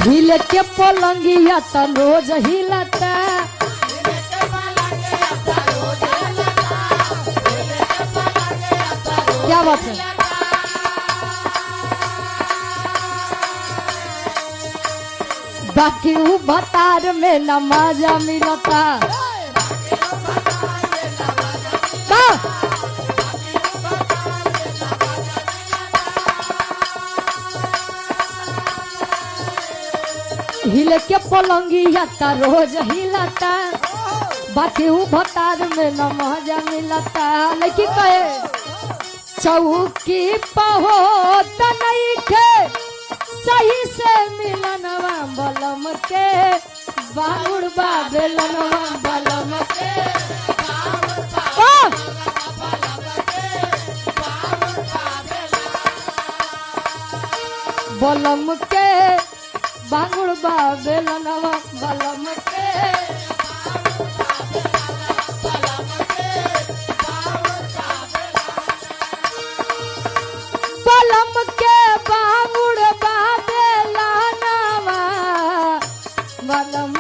हिले के पलंगिया त रोज हिलता क्या बात है बाकी ऊ भतार में न मजा मिलता हिले के पलंगिया त रोज हिलता बाकी ऊ भतार में न मजा मिलता लेकिन कहे चौकी पहो त नहीं खे सही से मिलनवा बलम के बाहुर बेलनवा बलम के बलम के बांगुड़ बेलनवा बलम के बलम के बांगुड़ बेलनवा बलम